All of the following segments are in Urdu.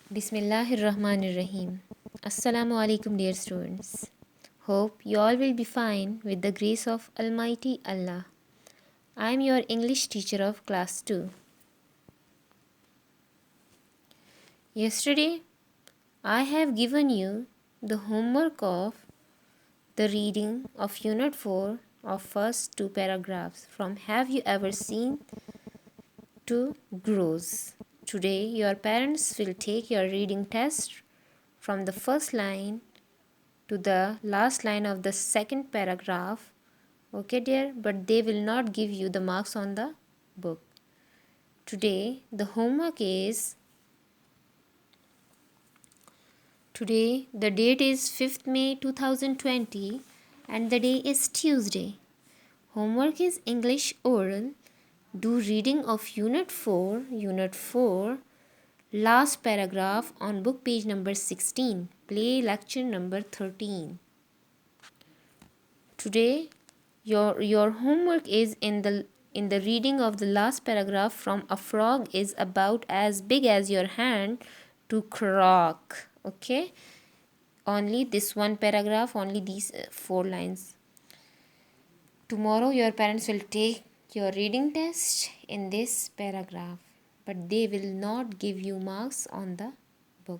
Bismillah ar-Rahman ar-Rahim. Assalamu alaikum, dear students. Hope you all will be fine with the grace of Almighty Allah. I am your English teacher of class 2. Yesterday, I have given you the homework of the reading of Unit 4 of first two paragraphs from Have You Ever Seen to Grows. Today, your parents will take your reading test from the first line to the last line of the second paragraph. Okay, dear, but they will not give you the marks on the book. Today, the homework is Today, the date is 5th May 2020 and the day is Tuesday. Homework is English oral. Do reading of Unit 4, last paragraph on book page number 16. Play lecture number 13. Today, your homework is in the reading of the last paragraph from A frog is about as big as your hand to croak. Okay, only this one paragraph, only these 4 lines. Tomorrow your parents will take your reading test in this paragraph, but they will not give you marks on the book.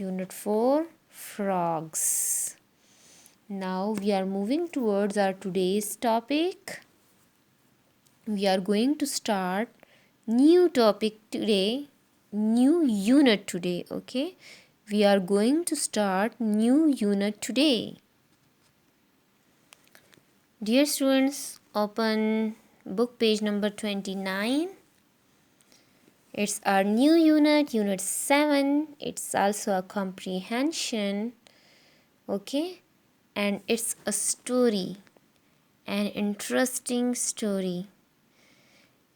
Unit 4, Frogs. Now we are moving towards our today's topic. We are going to start new topic today, new unit today. Okay, we are going to start new unit today. Dear students, open book page number 29. It's our new unit, unit 7. It's also a comprehension. Okay, and it's a story, an interesting story.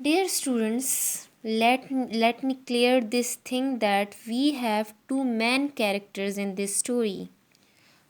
Dear students, let me clear this thing that we have two main characters in this story.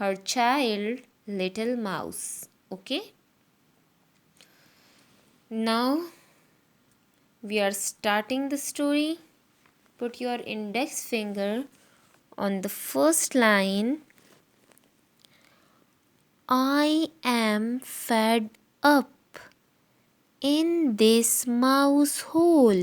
her child little mouse. Okay, now we are starting the story. Put your index finger on the first line. I am fed up in this mouse hole.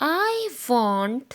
I want,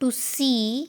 to see,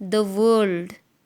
the world,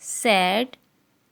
said,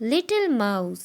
little mouse,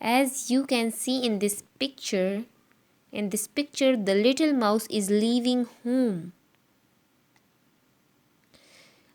As you can see in this picture, the little mouse is leaving home.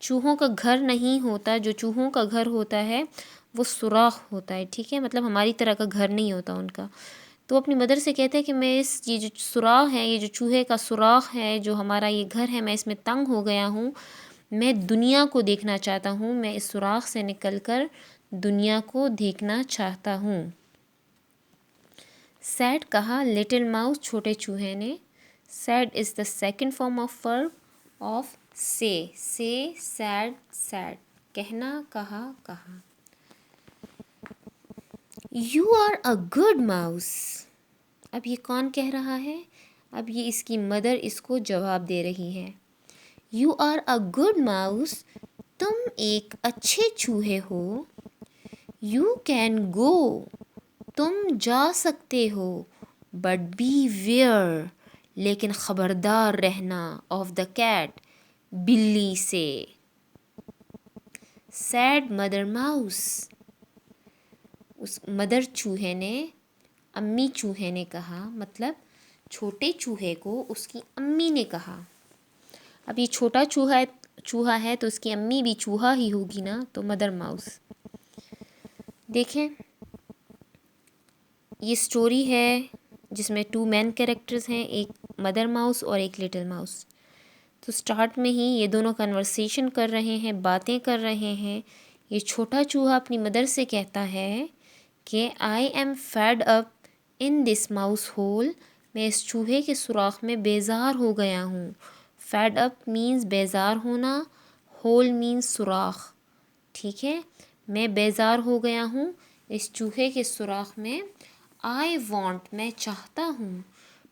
چوہوں کا گھر نہیں ہوتا، جو چوہوں کا گھر ہوتا ہے وہ سوراخ ہوتا ہے، ٹھیک ہے، مطلب ہماری طرح کا گھر نہیں ہوتا ان کا. تو اپنی مدر سے کہتے ہیں کہ میں یہ جو سوراخ ہے، یہ جو چوہے کا سوراخ ہے، جو ہمارا یہ گھر ہے، میں اس میں تنگ ہو گیا ہوں، میں دنیا کو دیکھنا چاہتا ہوں، میں اس سوراخ سے نکل کر دنیا کو دیکھنا چاہتا ہوں. سیڈ کہا لٹل ماؤس چھوٹے چوہے نے. Said is the second form of verb of say said said, کہنا کہا کہا. You are a good mouse. اب یہ کون کہہ رہا ہے؟ اب یہ اس کی مدر اس کو جواب دے رہی ہے. You are a good mouse, تم ایک اچھے چوہے ہو. یو کین گو، تم جا سکتے ہو. بٹ بی ویئر، لیکن خبردار رہنا. آف دا کیٹ، بلی سے. سیڈ مدر ماؤس، اس مدر چوہے نے، امی چوہے نے کہا، مطلب چھوٹے چوہے کو اس کی امی نے کہا. اب یہ چھوٹا چوہا ہے تو اس کی امی بھی چوہا ہی ہوگی نا، تو مدر ماؤس. دیکھیں یہ سٹوری ہے جس میں 2 مین کیریکٹرز ہیں، ایک مدر ماؤس اور ایک لٹل ماؤس. تو سٹارٹ میں ہی یہ دونوں کنورسیشن کر رہے ہیں، باتیں کر رہے ہیں. یہ چھوٹا چوہا اپنی مدر سے کہتا ہے کہ I am fed up in this mouse whole, میں اس چوہے کے سوراخ میں بیزار ہو گیا ہوں. فیڈ اپ مینز بیزار ہونا، ہول مینز سوراخ، ٹھیک ہے. میں بیزار ہو گیا ہوں اس چوہے کے سوراخ میں. آئی وانٹ، میں چاہتا ہوں.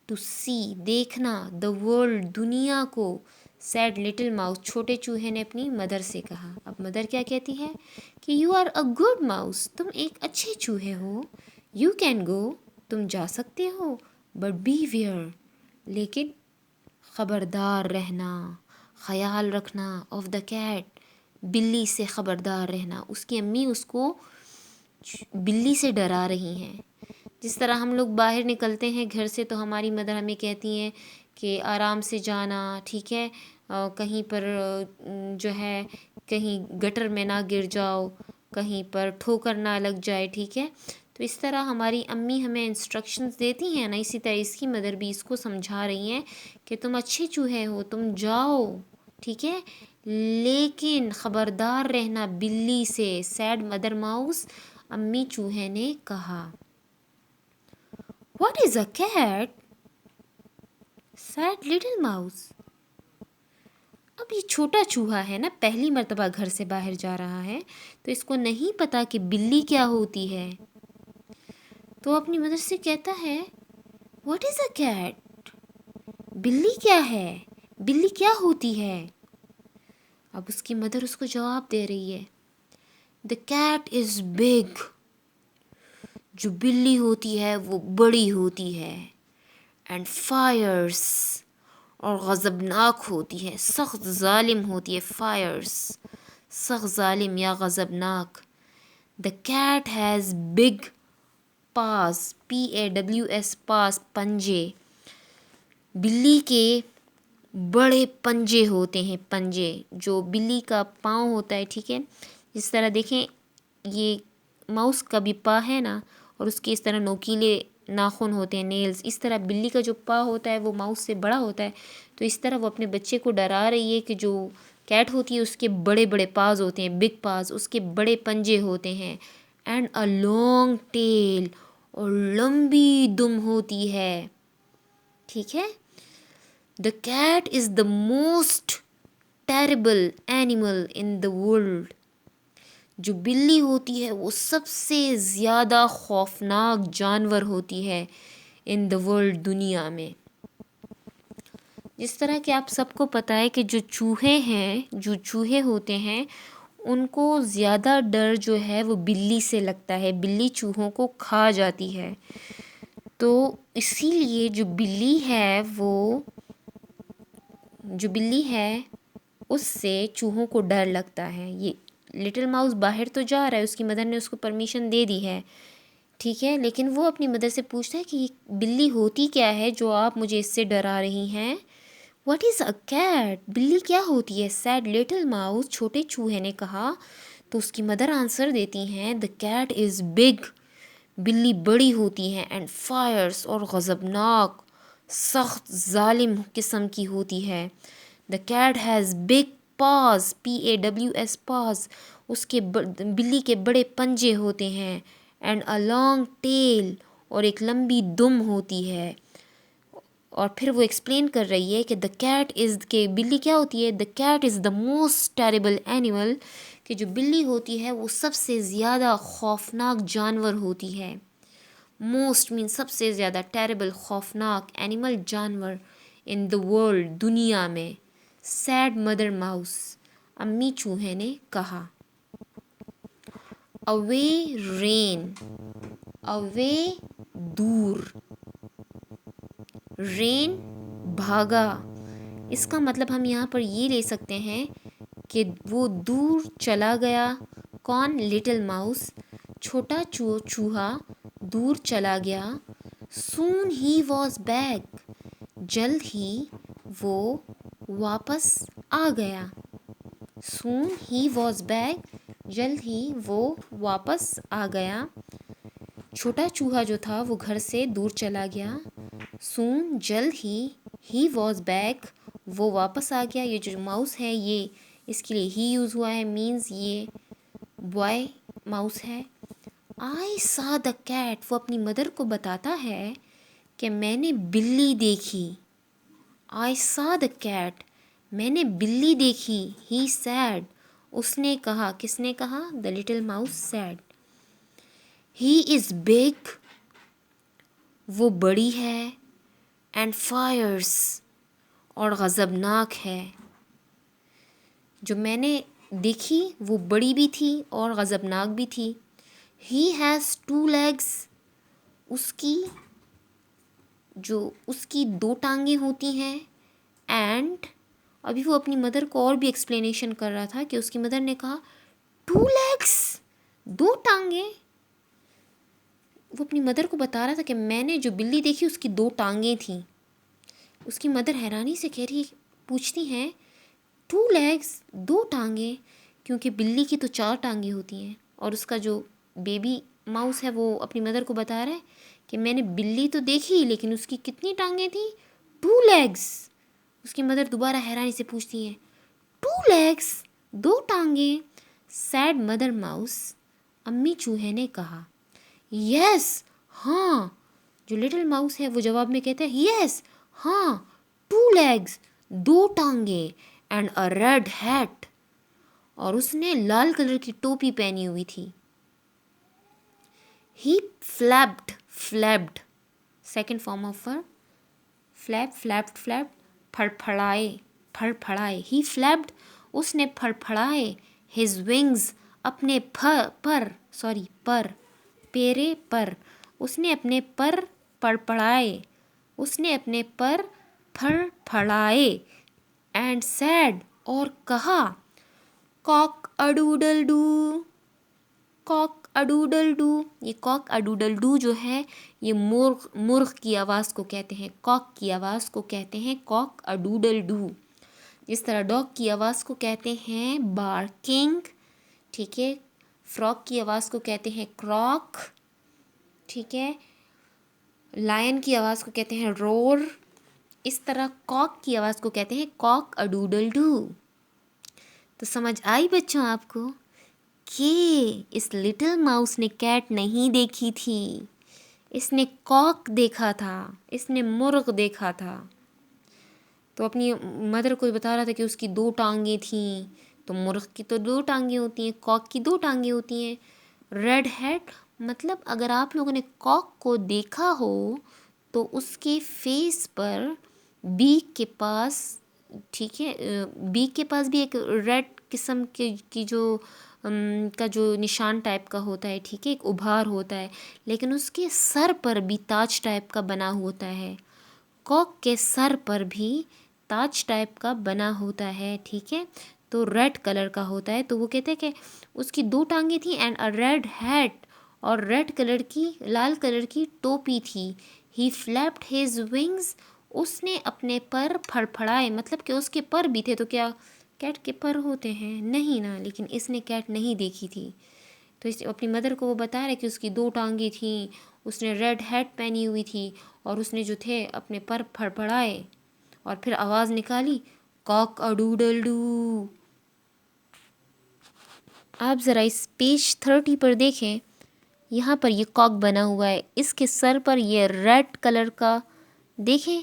ٹو سی، دیکھنا. دا ورلڈ، دنیا کو. سیڈ لٹل ماؤس، چھوٹے چوہے نے اپنی مدر سے کہا. اب مدر کیا کہتی ہے کہ you are a good mouse, تم ایک اچھے چوہے ہو. یو کین گو، تم جا سکتے ہو. بٹ بی ویئر، لیکن خبردار رہنا، خیال رکھنا. آف دا کیٹ، بلی سے خبردار رہنا. اس کی امی اس کو بلی سے ڈرا رہی ہیں. جس طرح ہم لوگ باہر نکلتے ہیں گھر سے تو ہماری مدر ہمیں کہتی ہیں کہ آرام سے جانا، ٹھیک ہے، کہیں پر جو ہے کہیں گٹر میں نہ گر جاؤ، کہیں پر ٹھوکر نہ لگ جائے، ٹھیک ہے. تو اس طرح ہماری امی ہمیں انسٹرکشنز دیتی ہیں نا، اسی طرح اس کی مدر بھی اس کو سمجھا رہی ہیں کہ تم اچھے چوہے ہو، تم جاؤ، ٹھیک ہے، لیکن خبردار رہنا بلی سے. سیڈ مدر ماؤس، امی چوہے نے کہا. What is a cat? Said little mouse. اب یہ چھوٹا چوہا ہے نا، پہلی مرتبہ گھر سے باہر جا رہا ہے تو اس کو نہیں پتا کہ بلی کیا ہوتی ہے. تو اپنی مدر سے کہتا ہے واٹ از اے کیٹ؟ بلی کیا ہے؟ بلی کیا ہوتی ہے؟ اب اس کی مدر اس کو جواب دے رہی ہے دا کیٹ از بگ. جو بلی ہوتی ہے وہ بڑی ہوتی ہے. اینڈ فائرس، اور غضبناک ہوتی ہے، سخت ظالم ہوتی ہے. فائرس، سخت ظالم یا غضبناک. The cat has big paws, PAWS، paws پنجے. بلی کے بڑے پنجے ہوتے ہیں. پنجے، جو بلی کا پاؤں ہوتا ہے، ٹھیک ہے. جس طرح دیکھیں یہ ماؤس کا بھی پا ہے نا، اور اس کے اس طرح نوکیلے ناخن ہوتے ہیں، نیلز. اس طرح بلی کا جو پا ہوتا ہے وہ ماؤس سے بڑا ہوتا ہے. تو اس طرح وہ اپنے بچے کو ڈرا رہی ہے کہ جو کیٹ ہوتی ہے اس کے بڑے بڑے پاز ہوتے ہیں، بگ پاز، اس کے بڑے پنجے ہوتے ہیں. اینڈ اے لانگ ٹیل، اور لمبی دم ہوتی ہے، ٹھیک ہے. The cat is the most terrible animal in the world. جو بلی ہوتی ہے وہ سب سے زیادہ خوفناک جانور ہوتی ہے ان دا ورلڈ، دنیا میں. جس طرح کہ آپ سب کو پتہ ہے کہ جو چوہے ہوتے ہیں ان کو زیادہ ڈر جو ہے وہ بلی سے لگتا ہے. بلی چوہوں کو کھا جاتی ہے، تو اسی لیے جو بلی ہے اس سے چوہوں کو ڈر لگتا ہے. یہ لٹل ماؤس باہر تو جا رہا ہے، اس کی مدر نے اس کو پرمیشن دے دی ہے، ٹھیک ہے، لیکن وہ اپنی مدر سے پوچھتا ہے کہ یہ بلی ہوتی کیا ہے جو آپ مجھے اس سے ڈرا رہی ہیں. What is a cat? بلی کیا ہوتی ہے؟ said little mouse. چھوٹے چوہے نے کہا. تو اس کی مدر آنسر دیتی ہیں the cat is big. بلی بڑی ہوتی ہے and fierce اور غضبناک سخت ظالم قسم کی ہوتی ہے. The cat has big paws, paws paws. اس کے بلی کے بڑے پنجے ہوتے ہیں and a long tail اور ایک لمبی دم ہوتی ہے. اور پھر وہ ایکسپلین کر رہی ہے کہ the cat is کہ بلی کیا ہوتی ہے. The cat is the most terrible animal. کہ جو بلی ہوتی ہے وہ سب سے زیادہ خوفناک جانور ہوتی ہے. موسٹ مین سب سے زیادہ ٹیریبل خوفناک اینیمل جانور ان دا ورلڈ دنیا میں. سیڈ مدر ماؤس امی چوہے نے کہا. اوے رین اوے دور رین بھاگا. اس کا مطلب ہم یہاں پر یہ لے سکتے ہیں کہ وہ دور چلا گیا. کون؟ لٹل ماؤس چھوٹا چوہا دور چلا گیا. سون ہی واز بیک جلد ہی وہ واپس آ گیا. سون ہی واز بیک جلد ہی وہ واپس آ گیا. چھوٹا چوہا جو تھا وہ گھر سے دور چلا گیا. سون جلد ہی واز بیک وہ واپس آ گیا. یہ جو ماؤس ہے یہ اس کے لیے ہی یوز ہوا ہے مینز یہ بوائے ماؤس ہے. آئی سا دا کیٹ وہ اپنی مدر کو بتاتا ہے کہ میں نے بلی دیکھی. آئی سا دا کیٹ میں نے بلی دیکھی. ہی سیڈ اس نے کہا. کس نے کہا؟ The little mouse said. He is big وہ بڑی ہے. اینڈ فائرس اور غضبناک ہے. جو میں نے دیکھی وہ بڑی بھی تھی اور غضبناک بھی تھی. ہی ہیز 2 legs اس کی 2 ٹانگیں ہوتی ہیں. اینڈ ابھی وہ اپنی مدر کو اور بھی ایکسپلینیشن کر رہا تھا کہ اس کی مدر نے کہا 2 legs 2 ٹانگیں. وہ اپنی مدر کو بتا رہا تھا کہ میں نے جو بلی دیکھی اس کی 2 ٹانگیں تھیں. اس کی مدر حیرانی سے پوچھتی ہیں 2 legs 2 ٹانگیں کیونکہ بلی کی تو 4 ٹانگیں ہوتی ہیں. اور اس کا جو بیبی ماؤس ہے وہ اپنی مدر کو بتا رہا ہے کہ میں نے بلی تو دیکھی لیکن اس کی کتنی ٹانگیں تھیں؟ 2 legs. اس کی مدر دوبارہ حیرانی سے پوچھتی ہیں 2 legs 2 ٹانگیں. سیڈ مدر ماؤس امی چوہے نے کہا. یس ہاں. جو لٹل ماؤس ہے وہ جواب میں کہتا ہے یس ہاں 2 legs 2 ٹانگیں اینڈ اے ریڈ ہیٹ اور اس نے لال کلر کی ٹوپی پہنی ہوئی تھی. ہی فلیپڈ سیکنڈ فارم آف فلیپ پھڑپھڑائے. ہی فلیپڈ اس نے پھڑپھڑائے. ہز ونگز اپنے پیرے پر اس نے اپنے پر پھڑپھڑائے. اینڈ سیڈ اور کہا کاک اڈوڈل ڈو. کاک اڈوڈل ڈو. یہ کاک اڈوڈل ڈو جو ہے یہ مرغ کی آواز کو کہتے ہیں. کاک کی آواز کو کہتے ہیں کاک اڈوڈل ڈو. جس طرح ڈاگ کی آواز کو کہتے ہیں بارکنگ. ٹھیک ہے. فراگ کی آواز کو کہتے ہیں کراک. ٹھیک ہے. لائن کی آواز کو کہتے ہیں رور. اس طرح کاک کی آواز کو کہتے ہیں کاک اڈوڈل ڈو. تو سمجھ آئی بچوں آپ کو کہ اس لٹل ماؤس نے کیٹ نہیں دیکھی تھی. اس نے کاک دیکھا تھا. اس نے مرغ دیکھا تھا. تو اپنی مدر کو بتا رہا تھا کہ اس کی 2 ٹانگیں تھیں. تو مرغ کی تو 2 ٹانگیں ہوتی ہیں. کاک کی 2 ٹانگیں ہوتی ہیں. ریڈ ہیٹ مطلب اگر آپ لوگوں نے کاک کو دیکھا ہو تو اس کے فیس پر بیک کے پاس ٹھیک ہے بیک کے پاس بھی ایک ریڈ قسم کی جو نشان ٹائپ کا ہوتا ہے. ٹھیک ہے. ایک ابھار ہوتا ہے لیکن اس کے سر پر بھی تاج ٹائپ کا بنا ہوتا ہے. کاک کے سر پر بھی تاج ٹائپ کا بنا ہوتا ہے. ٹھیک ہے. تو ریڈ کلر کا ہوتا ہے. تو وہ کہتے ہیں کہ اس کی 2 ٹانگیں تھیں اینڈ اے ریڈ ہیٹ اور لال کلر کی ٹوپی تھی. ہی فلیپڈ ہز ونگز اس نے اپنے پر پھڑپھڑائے، مطلب کہ اس کے پر بھی تھے، تو کیا کیٹ کے پر ہوتے ہیں؟ نہیں نا، لیکن اس نے کیٹ نہیں دیکھی تھی، تو اس اپنی مدر کو وہ بتا رہے کہ اس کی 2 ٹانگیں تھیں، اس نے ریڈ ہیٹ پہنی ہوئی تھی، اور اس نے جو تھے اپنے پر پھڑپھڑائے اور پھر آواز نکالی، کاک اڈو ڈوڈل ڈو۔ آپ ذرا اس پیج 30 پر دیکھیں، یہاں پر یہ کاک بنا ہوا ہے، اس کے سر پر یہ ریڈ کلر کا، دیکھیں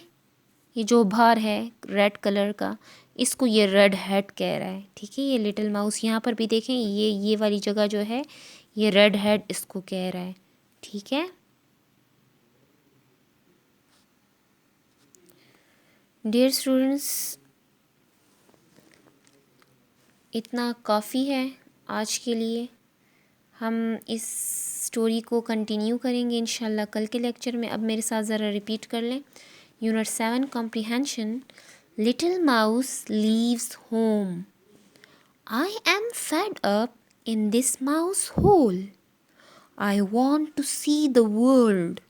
یہ جو بھار ہے ریڈ کلر کا، اس کو یہ ریڈ ہیڈ کہہ رہا ہے، ٹھیک ہے۔ یہ لٹل ماؤس یہاں پر بھی دیکھیں، یہ والی جگہ جو ہے یہ ریڈ ہیڈ اس کو کہہ رہا ہے، ٹھیک ہے۔ ڈیئر اسٹوڈنٹس، اتنا کافی ہے آج کے لیے، ہم اس سٹوری کو کنٹینیو کریں گے انشاءاللہ کل کے لیکچر میں۔ اب میرے ساتھ ذرا ریپیٹ کر لیں۔ Unit 7 comprehension, little mouse leaves home. I am fed up in this mouse hole. I want to see the world,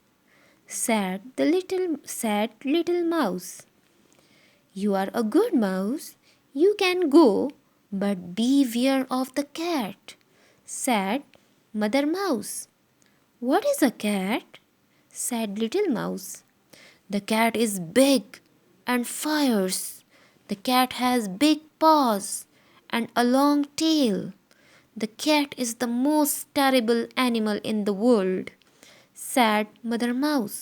said little mouse. You are a good mouse. You can go, but beware of the cat, said Mother Mouse. What is a cat? Said Little Mouse. The cat is big and fierce. The cat has big paws and a long tail. The cat is the most terrible animal in the world, said Mother Mouse.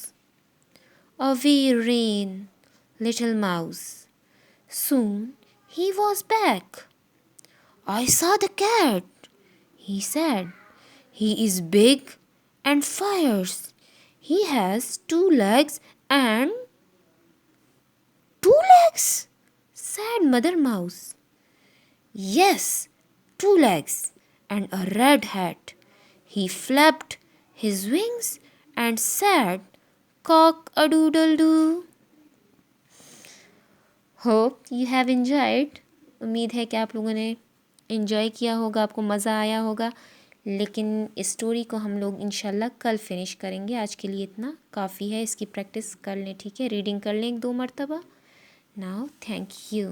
Away ran Little Mouse. Soon he was back. I saw the cat, he said. He is big and fierce. He has 2 legs and 2 legs, said Mother Mouse. Yes, 2 legs and a red hat. He flapped his wings and said, cock-a-doodle-doo. Hope you have enjoyed. امید ہے کہ آپ لوگوں نے انجوائے کیا ہوگا، آپ کو مزہ آیا ہوگا، لیکن اس سٹوری کو ہم لوگ انشاءاللہ کل فنش کریں گے۔ آج کے لیے اتنا کافی ہے، اس کی پریکٹس کر لیں، ٹھیک ہے، ریڈنگ کر لیں 1-2 مرتبہ۔ Now thank you.